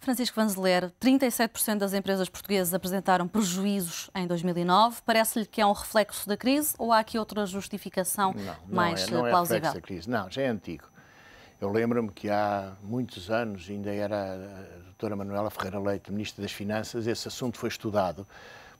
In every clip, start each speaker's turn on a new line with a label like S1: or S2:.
S1: Francisco Vanzeler, 37% das empresas portuguesas apresentaram prejuízos em 2009. Parece-lhe que é um reflexo da crise ou há aqui outra justificação mais
S2: não é
S1: plausível?
S2: reflexo da crise. Não, já é antigo. Eu lembro-me que há muitos anos, ainda era a doutora Manuela Ferreira Leite, Ministra das Finanças, esse assunto foi estudado,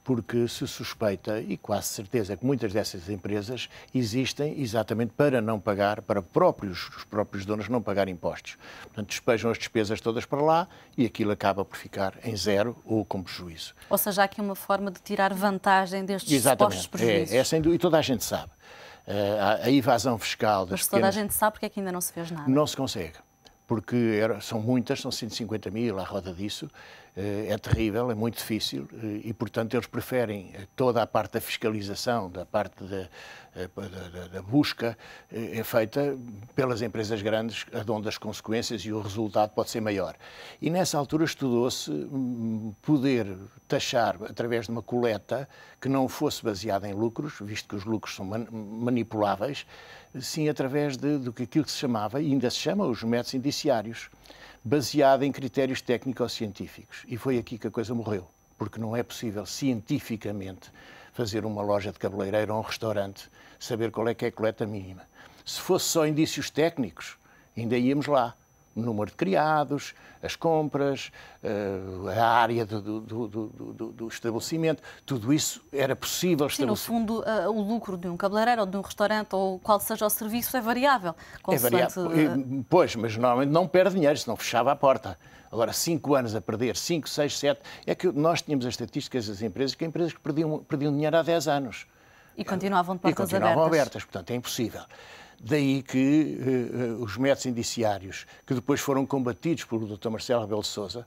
S2: porque se suspeita, e quase certeza, que muitas dessas empresas existem exatamente para não pagar, para os próprios donos não pagar impostos. Portanto, despejam as despesas todas para lá e aquilo acaba por ficar em zero ou com prejuízo.
S1: Ou seja, há aqui uma forma de tirar vantagem destes supostos prejuízos.
S2: E toda a gente sabe. A evasão fiscal das
S1: Mas toda a gente sabe porque é que ainda não se fez nada.
S2: Não se consegue, porque são muitas, são 150 mil à roda disso, é terrível, é muito difícil e, portanto, eles preferem toda a parte da fiscalização, da parte da busca, é feita pelas empresas grandes, onde as consequências e o resultado pode ser maior. E nessa altura estudou-se poder taxar através de uma coleta que não fosse baseada em lucros, visto que os lucros são manipuláveis, sim através do que aquilo que se chamava, e ainda se chama, os métodos indiciários, baseado em critérios técnico-científicos. E foi aqui que a coisa morreu, porque não é possível cientificamente fazer uma loja de cabeleireiro ou um restaurante, saber qual é que é a coleta mínima. Se fosse só indícios técnicos, ainda íamos lá. O número de criados, as compras, a área do estabelecimento, tudo isso era possível estabelecer.
S1: Sim, no fundo, o lucro de um cabeleireiro ou de um restaurante ou qual seja o serviço é variável.
S2: É variável. Pois, mas normalmente não perde dinheiro, senão fechava a porta. Agora, 5 anos a perder, 5, 6, 7... É que nós tínhamos as estatísticas das empresas, que empresas que perdiam dinheiro há 10 anos.
S1: E continuavam de portas
S2: abertas. Portanto, é impossível. Daí que os métodos indiciários, que depois foram combatidos pelo Dr. Marcelo Rebelo de Sousa,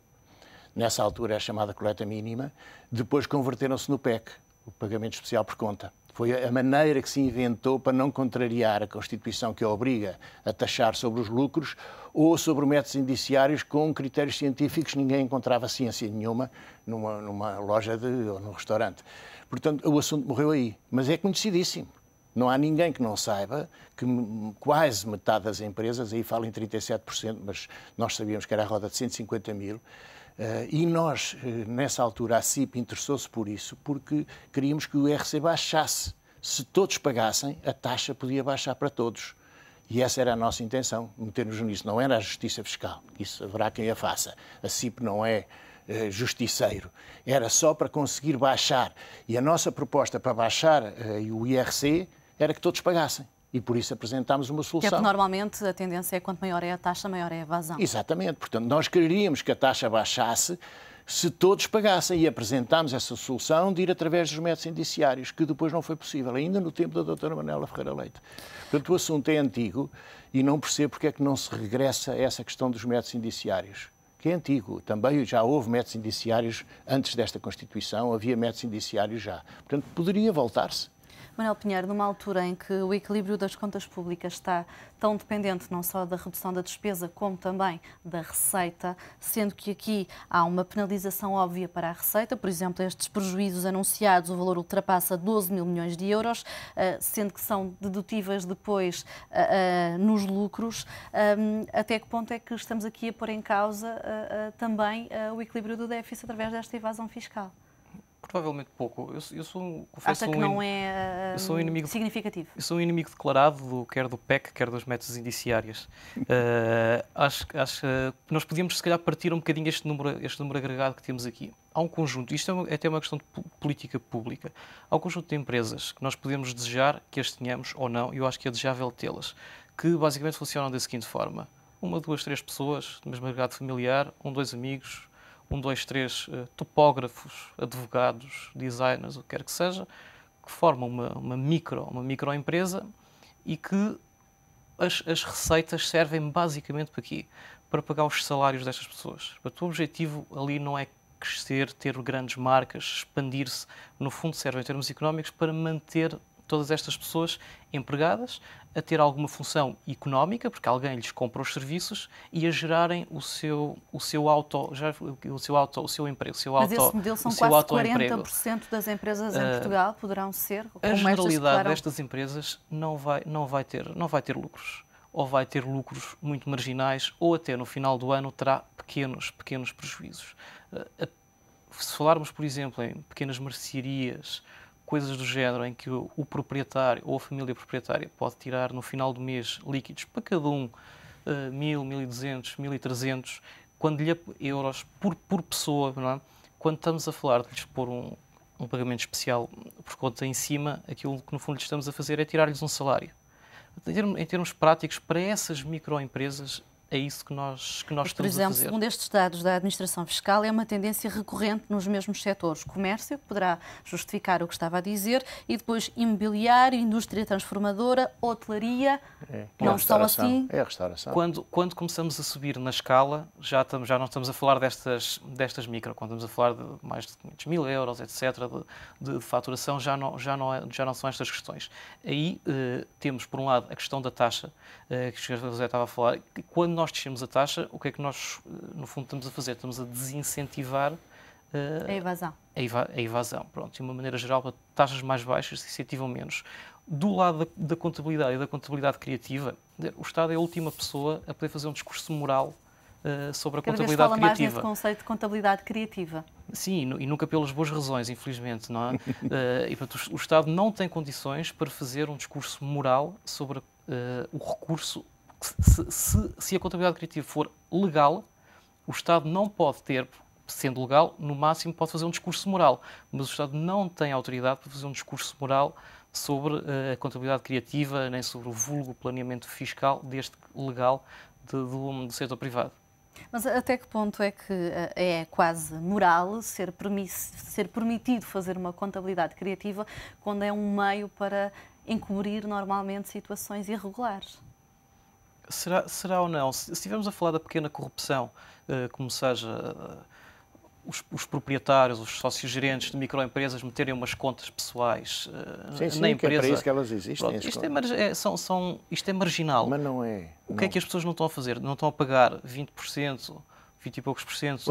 S2: nessa altura é a chamada coleta mínima, depois converteram-se no PEC, o pagamento especial por conta. Foi a maneira que se inventou para não contrariar a Constituição, que a obriga a taxar sobre os lucros ou sobre métodos indiciários com critérios científicos. Ninguém encontrava ciência nenhuma numa loja ou num restaurante. Portanto, o assunto morreu aí. Mas é conhecidíssimo. Não há ninguém que não saiba que quase metade das empresas, aí falo em 37%, mas nós sabíamos que era a roda de 150 mil, e nós, nessa altura, a CIP interessou-se por isso, porque queríamos que o IRC baixasse. Se todos pagassem, a taxa podia baixar para todos. E essa era a nossa intenção, meter-nos nisso. Não era a justiça fiscal, isso haverá quem a faça. A CIP não é justiceiro. Era só para conseguir baixar. E a nossa proposta para baixar o IRC era que todos pagassem. E por isso apresentámos uma solução.
S1: Que é que normalmente a tendência é quanto maior é a taxa, maior é a evasão.
S2: Exatamente. Portanto, nós queríamos que a taxa baixasse se todos pagassem. E apresentámos essa solução de ir através dos métodos indiciários, que depois não foi possível, ainda no tempo da doutora Manuela Ferreira Leite. Portanto, o assunto é antigo e não percebo porque é que não se regressa a essa questão dos métodos indiciários, que é antigo. Também já houve métodos indiciários antes desta Constituição, havia métodos indiciários já. Portanto, poderia voltar-se.
S1: Manuel Pinheiro, numa altura em que o equilíbrio das contas públicas está tão dependente não só da redução da despesa, como também da receita, sendo que aqui há uma penalização óbvia para a receita, por exemplo, estes prejuízos anunciados, o valor ultrapassa 12 mil milhões de euros, sendo que são dedutíveis depois nos lucros. Até que ponto é que estamos aqui a pôr em causa também o equilíbrio do déficit através desta evasão fiscal?
S3: Provavelmente pouco. Eu confesso,
S1: acha que não é significativo?
S3: Eu sou um inimigo declarado quer do PEC, quer dos métodos indiciários. Acho que nós podíamos, se calhar, partir um bocadinho este número agregado que temos aqui. Há um conjunto, isto é até uma questão de política pública, há um conjunto de empresas que nós podemos desejar que as tenhamos ou não, e eu acho que é desejável tê-las, que basicamente funcionam da seguinte forma: 1, 2, 3 pessoas do mesmo agregado familiar, 1, 2 amigos, 1, 2, 3 topógrafos, advogados, designers, o que quer que seja, que formam uma microempresa e que as receitas servem basicamente para quê? Para pagar os salários destas pessoas. O objetivo ali não é crescer, ter grandes marcas, expandir-se. No fundo, serve em termos económicos para manter todas estas pessoas empregadas, a ter alguma função económica, porque alguém lhes compra os serviços, e a gerarem o seu emprego.
S1: Mas esse modelo são quase 40% das empresas em Portugal, poderão ser?
S3: A generalidade destas empresas não vai ter lucros. Ou vai ter lucros muito marginais, ou até no final do ano terá pequenos prejuízos. Se falarmos, por exemplo, em pequenas mercearias, coisas do género em que o proprietário ou a família proprietária pode tirar no final do mês líquidos para cada um 1.000, 1.200, 1.300 euros por pessoa, não é? Quando estamos a falar de lhes pôr um pagamento especial por conta em cima, aquilo que no fundo lhes estamos a fazer é tirar-lhes um salário. Em termos práticos, para essas microempresas, é isso que nós estamos a fazer.
S1: Por exemplo, segundo estes dados da Administração Fiscal, é uma tendência recorrente nos mesmos setores. Comércio, que poderá justificar o que estava a dizer, e depois imobiliário, indústria transformadora, hotelaria, não são assim.
S2: É a restauração.
S3: Quando começamos a subir na escala, já não estamos a falar destas micro, quando estamos a falar de mais de 500.000 euros, etc., de faturação, já não são estas questões. Aí temos, por um lado, a questão da taxa, que o Sr. José estava a falar, que quando nós descemos a taxa, o que é que nós, no fundo, estamos a fazer? Estamos a desincentivar
S1: a evasão.
S3: A evasão. Pronto, de uma maneira geral, taxas mais baixas se incentivam menos. Do lado da contabilidade e da contabilidade criativa, o Estado é a última pessoa a poder fazer um discurso moral sobre a contabilidade criativa.
S1: Cada vez fala mais nesse conceito de contabilidade criativa.
S3: Sim, e nunca pelas boas razões, infelizmente, não é? E, portanto, o Estado não tem condições para fazer um discurso moral sobre o recurso. Se a contabilidade criativa for legal, o Estado não pode ter, sendo legal, no máximo pode fazer um discurso moral, mas o Estado não tem autoridade para fazer um discurso moral sobre a contabilidade criativa, nem sobre o vulgo planeamento fiscal deste legal do setor privado.
S1: Mas até que ponto é que é quase moral ser permitido fazer uma contabilidade criativa quando é um meio para encobrir normalmente situações irregulares?
S3: Será ou não? Se estivermos a falar da pequena corrupção, como seja os proprietários, os sócios gerentes de microempresas meterem umas contas pessoais na empresa.
S2: Que é para isso que elas existem.
S3: Pronto, isto é marginal.
S2: Mas não é.
S3: O que é que as pessoas não estão a fazer? Não estão a pagar 20%, 20 e poucos por cento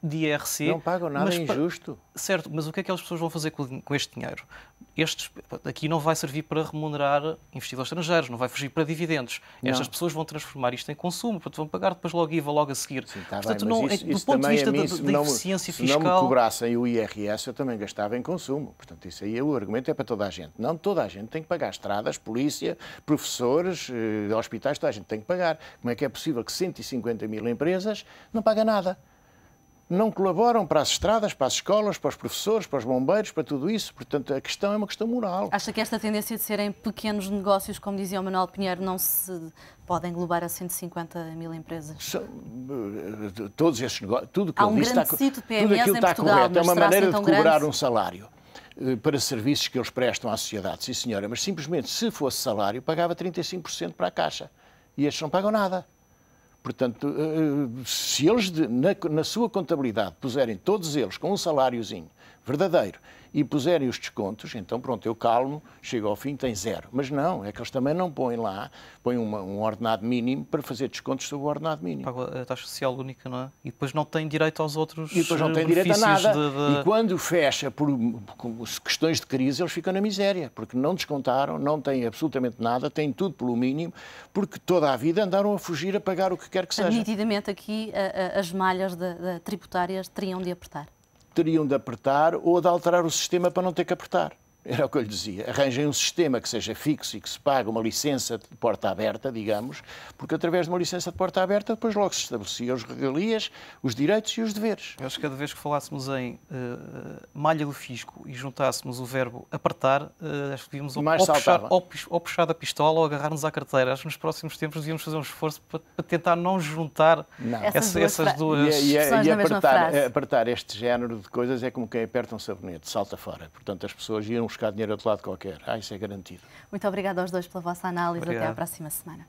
S3: de IRC.
S2: Não pagam nada, é injusto.
S3: Certo, mas o que é que as pessoas vão fazer com este dinheiro? Aqui não vai servir para remunerar investidores estrangeiros, não vai fugir para dividendos. Estas pessoas vão transformar isto em consumo, portanto vão pagar depois logo IVA logo a seguir.
S2: Sim, tá
S3: portanto,
S2: bem, mas
S3: do ponto de vista da eficiência fiscal...
S2: Se não me cobrassem o IRS, eu também gastava em consumo. Portanto, isso aí o argumento é para toda a gente. Não toda a gente tem que pagar estradas, polícia, professores, hospitais, toda a gente tem que pagar. Como é que é possível que 150.000 empresas não pagam nada? Não colaboram para as estradas, para as escolas, para os professores, para os bombeiros, para tudo isso. Portanto, a questão é uma questão moral.
S1: Acha que esta tendência de serem pequenos negócios, como dizia o Manuel Pinheiro, não se pode englobar a 150.000 empresas?
S2: Todos esses negócios, tudo que
S1: há um
S2: ele disse
S1: grande sítio de PMEs
S2: tudo aquilo
S1: em
S2: está
S1: Portugal,
S2: correto. É uma maneira de cobrar
S1: grande?
S2: Um salário para serviços que eles prestam à sociedade, sim senhora, mas simplesmente se fosse salário pagava 35% para a Caixa e estes não pagam nada. Portanto, se eles na sua contabilidade puserem todos eles com um saláriozinho verdadeiro e puserem os descontos, então pronto, eu calmo, chego ao fim, tem zero. Mas não, é que eles também não põem lá, põem um ordenado mínimo para fazer descontos sobre o ordenado mínimo.
S3: Paga a taxa social única, não é? E depois não tem direito aos outros benefícios.
S2: E depois não tem direito a nada. E quando fecha por questões de crise, eles ficam na miséria, porque não descontaram, não têm absolutamente nada, têm tudo pelo mínimo, porque toda a vida andaram a fugir a pagar o que quer que seja.
S1: Nitidamente aqui as malhas tributárias teriam de apertar.
S2: Teriam de apertar ou de alterar o sistema para não ter que apertar. Era o que eu lhe dizia. Arranjem um sistema que seja fixo e que se pague uma licença de porta aberta, digamos, porque através de uma licença de porta aberta depois logo se estabelecia as regalias, os direitos e os deveres.
S3: Eu acho que cada vez que falássemos em malha do fisco e juntássemos o verbo apertar, acho que devíamos ou puxar da pistola ou agarrar-nos à carteira. Acho que nos próximos tempos devíamos fazer um esforço para tentar não juntar essas duas
S1: expressões na mesma frase.
S2: Apertar este género de coisas é como quem aperta um sabonete, salta fora. Portanto, as pessoas iam buscar dinheiro a outro lado qualquer. Isso é garantido.
S1: Muito obrigada aos dois pela vossa análise.
S3: Obrigado.
S1: Até à próxima semana.